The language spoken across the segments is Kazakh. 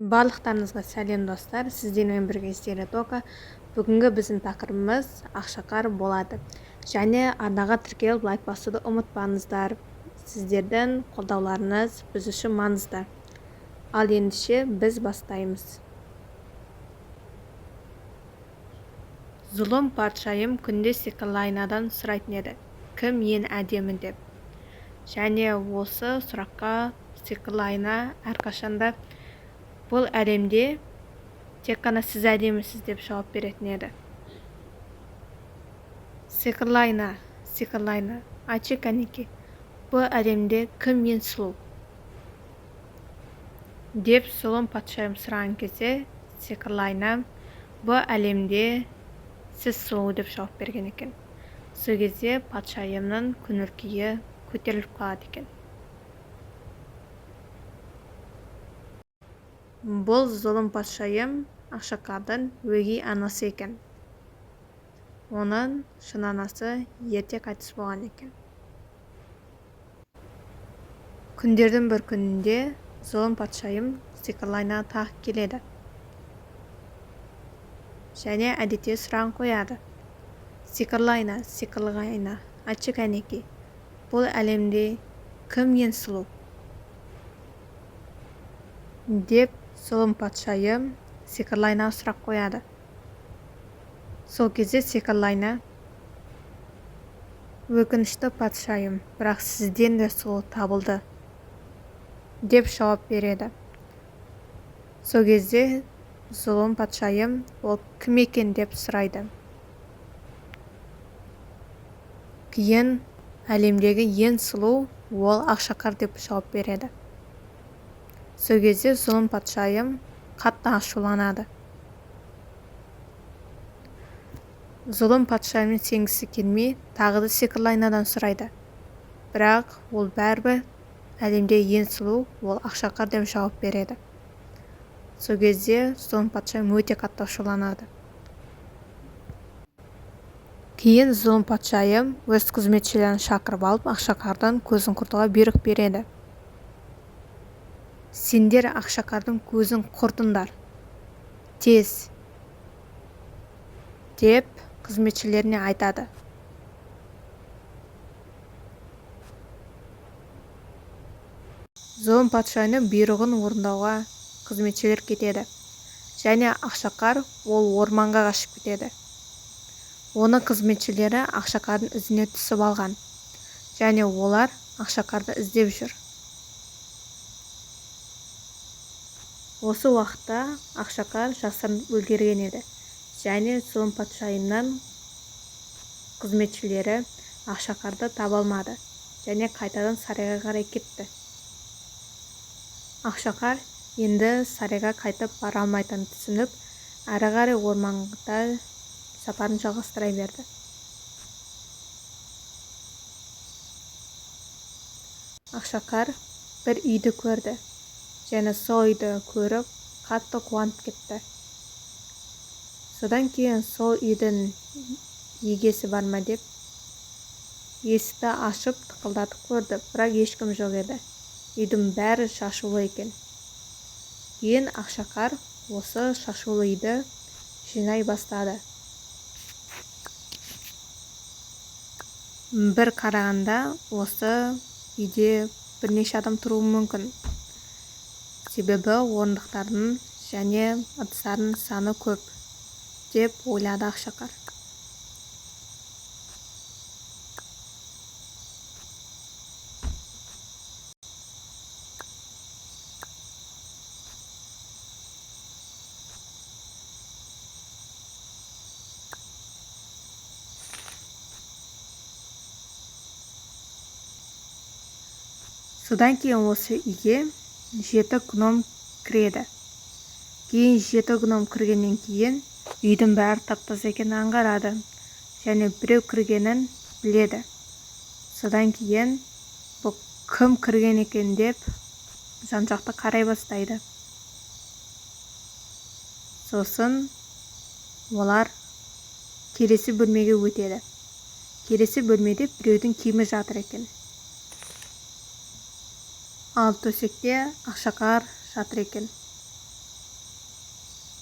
Барлықтарыңызға сәлем достар, сіздермен бірге Стелла Тока. Бүгінгі біздің тақырыбымыз ақшақар болады. Және арнаға тіркеліп лайк басуды ұмытпаңыздар. Сіздердің қолдауларыңыз біз үшін маңызды. Ал ендеше біз бастаймыз. Зұлым патшайым күнде сиқырлы айнадан сұрайтын еді, кім ең әдемі деп. Және осы сұраққа сиқырлы айна әрқашанда бұл әлемде тек қана сіз әдемісіз деп жауап беретін еді. Сиқырлы айна, айтшы кәнеки, бұл әлемде кім ең сұлу? Деп зұлым патшайым сұраған кезде, сиқырлы айна, бұл әлемде сіз сұлу деп жауап берген екен. Сол кезде патшайымның көңіл күйі көтеріліп қалады екен. Бұл зұлым патшайым ақшақардың өгей анасы екен. Оның шын анасы ерте қайтыс болған екен. Күндердің бір күнінде зұлым патшайым сиқырлы айнаға тағы келеді. Және әдетте сұрағын қояды. Сиқырлы айна, айтшы кәнеки, бұл әлемде кім ең сұлу? Деп зұлым патшайым сиқырлы айнаға сұрақ қояды. Сол кезде сиқырлы айна, өкінішті патшайым, бірақ сізден де сұлу табылды, деп жауап береді. Сол кезде зұлым патшайым ол кім екен деп сұрайды. Кейін әлемдегі ең сұлу ол ақшақар деп жауап береді. Сол кезде зұлым патшайым қатты ашуланады. Зұлым патшайымның сенгісі келмей, тағы да сиқырлы айнадан сұрайды. Бірақ ол бәрібір әлемде ең сұлу ол ақшақар деп жауап береді. Сол кезде зұлым патшайым өте қатты ашуланады. Кейін зұлым патшайым өз қызметшілерін шақырып алып, ақшақардан көзін құртуға бұйрық береді. Сендер ақшақардың көзін құртыңдар, тез, деп қызметшілеріне айтады. Зұлым патшайымның бұйрығын орындауға қызметшілер кетеді. Және ақшақар ол орманға қашып кетеді. Оны қызметшілері ақшақардың ізіне түсіп алған. Және олар ақшақарды іздеп жүр. Осы уақытта ақшақар жасырынып үлгерген еді. Және зұлым патшайымнан қызметшілері ақшақарды таба алмады. Және қайтадан сарайға қарай кетті. Ақшақар енді сарайға қайтып бара алмайтынын түсініп, әрі қарай орманда сапарын жалғастыра берді. Ақшақар бір үйді көрді. Және сол үйді көріп, қатты қуанып кетті. Содан кейін сол үйдің егесі бар ма деп есікті ашып тықылдатып көрді, бірақ ешкім жоқ еді. Үйдің бәрі шашулы екен. Кейін ақшақар осы шашулы үйді жинай бастады. Бір қарағанда осы үйде бірнеше адам тұруы мүмкін. Себебі орындықтардың және ыдыстардың саны көп, деп ойлады ақшақар. Содан кейін осы үйге 7 гном кіреді. Кейін 7 гном кіргеннен кейін үйдің бәрі тап-таза екенін аңғарады. Және біреу кіргенін біледі. Содан кейін бұл кім кірген екен деп жан-жақты қарай бастайды. Сосын олар келесі бөлмеге өтеді. Келесі бөлмеде біреудің киімі жатыр екен. Ал төсекте ақшақар жатыр екен.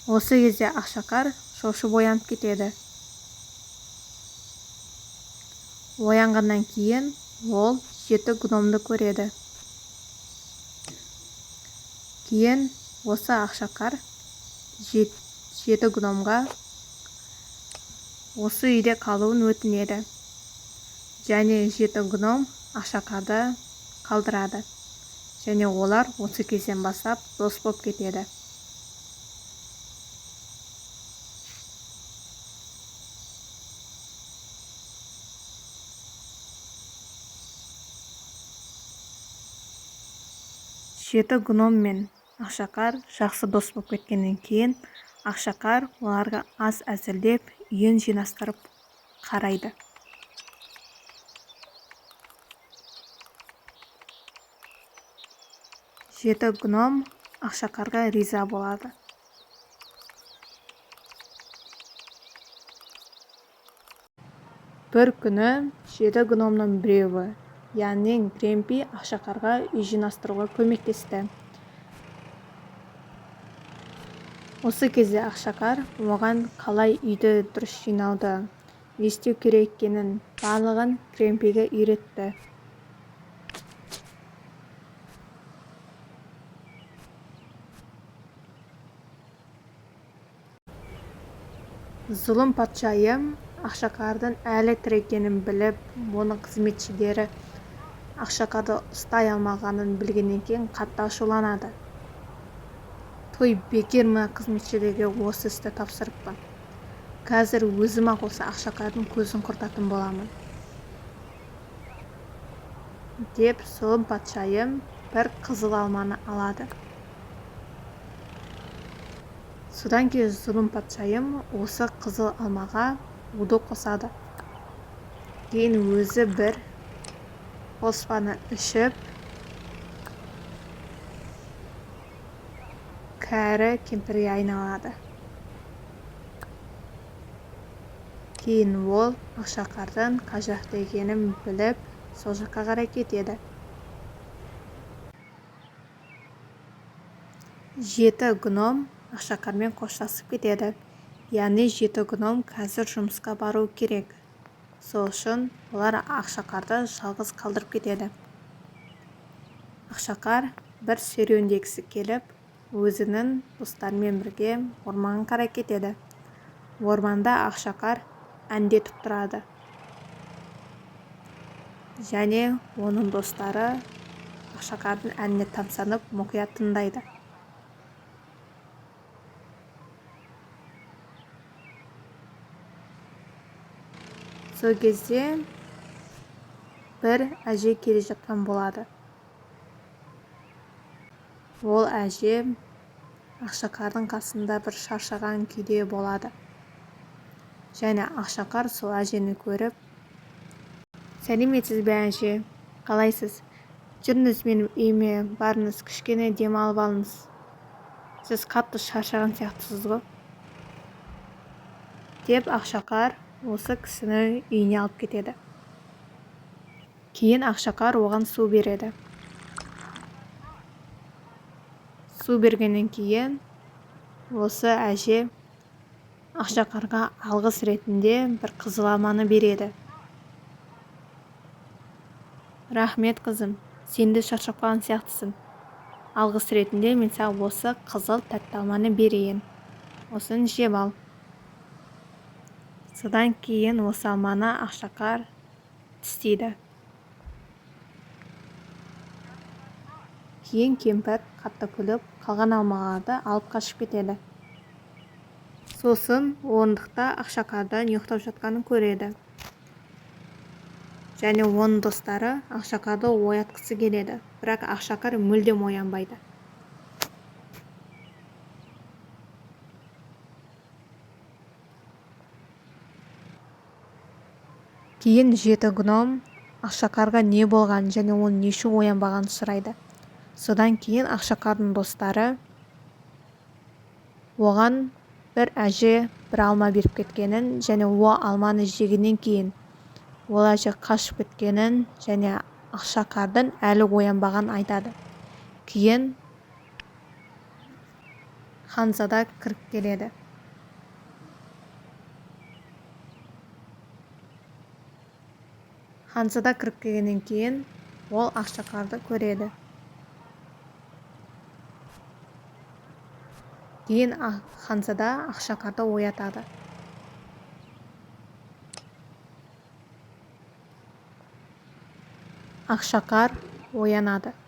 Осы кезде Ақшақар шошып оянып кетеді. Оянғаннан кейін ол 7 гномды көреді. Кейін осы Ақшақар 7 гномға осы үйде қалуын өтінеді. Және 7 гном Ақшақарды қалдырады. Және олар осы кезден бастап дос болып кетеді. Жеті гном мен Ақшақар жақсы дос болып кеткеннен кейін Ақшақар оларға ас әзірлеп, үйін жинастырып қарайды. Жеті гном Ақшақарға риза болады. Бір күні 7 гномның біреуі, яғни Гремпи, Ақшақарға үй жинастыруға көмектесті. Осы кезде Ақшақар оған қалай үйді дұрыс жинауды, не істеу керек екенін барлығын Гремпиге үйретті. Зұлым патшайым Ақшақардың әлі тірі екенін біліп, оның қызметшілері Ақшақарды ұстай алмағанын білгеннен кейін қатты ашуланады. Той, бекер ме қызметшілерге осы істі тапсырыппын. Қазір өзім-ақ осы Ақшақардың көзін құртатын боламын. Деп зұлым патшайым бір қызыл алманы алады. Содан кейін зұлым патшайым осы қызыл алмаға уды қосады. Кейін өзі бір оспаны ішіп, кәрі кемпірге айналады. Кейін ол Ақшақардың қай жақта екенін біліп, сол жаққа қарай кетеді. 7 гном Ақшақармен қоштасып кетеді. Яғни 7 гном қазір жұмысқа бару керек. Сол үшін олар Ақшақарды жалғыз қалдырып кетеді. Ақшақар бір серуендегісі келіп, өзінің достарымен бірге орманға қарай кетеді. Орманда Ақшақар әндетіп тұрады. Және оның достары Ақшақардың әніне тамсанып мұқият тыңдайды. Сол кезде бір әже келе жатқан болады. Ол әже Ақшақардың қасында бір шаршаған күйде болады. Және Ақшақар сол әжені көріп, сәлеметсіз бе әже, қалайсыз? Жүріңіз менің үйіме, барыңыз, кішкене демалып алыңыз. Сіз қатты шаршаған сияқтысыз ғой. Деп Ақшақар осы кісіні үйіне алып кетеді. Кейін Ақшақар оған су береді. Су бергеннен кейін осы әже Ақшақарға алғыс ретінде бір қызыл алманы береді. Рахмет қызым, сен де шаршап қалған сияқтысың. Алғыс ретінде мен саған осы қызыл тәтті алманы берейін. Осыны жеп ал. Содан кейін осы алманы Ақшақар тістейді. Кейін кемпір қатты күліп, қалған алмаларды алып қашып кетеді. Сосын орындықта Ақшақардың ұйықтап жатқанын көреді. Және оның достары Ақшақарды оятқысы келеді, бірақ Ақшақар мүлдем оянбайды. Кейін 7 гном Ақшақарға не болған және оның не үшін оянбағанын сұрайды. Содан кейін Ақшақардың достары оған бір әже бір алма беріп кеткенін және ол алманы жегеннен кейін ол әже қашып кеткенін және Ақшақардың әлі оянбағанын айтады. Кейін Ханзада кіріп келеді. Ханзада кіріп келгеннен кейін ол Ақшақарды көреді. Кейін Ханзада Ақшақарды оятады. Ақшақар оянады.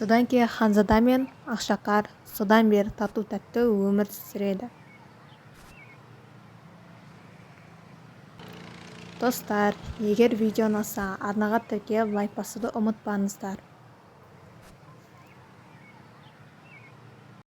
Содан кейін Ханзада мен Ақшақар содан бері тату-тәтті өмір сүреді. Достар, егер видео ұнаса, арнаға тіркеліп лайк басуды ұмытпаңыздар.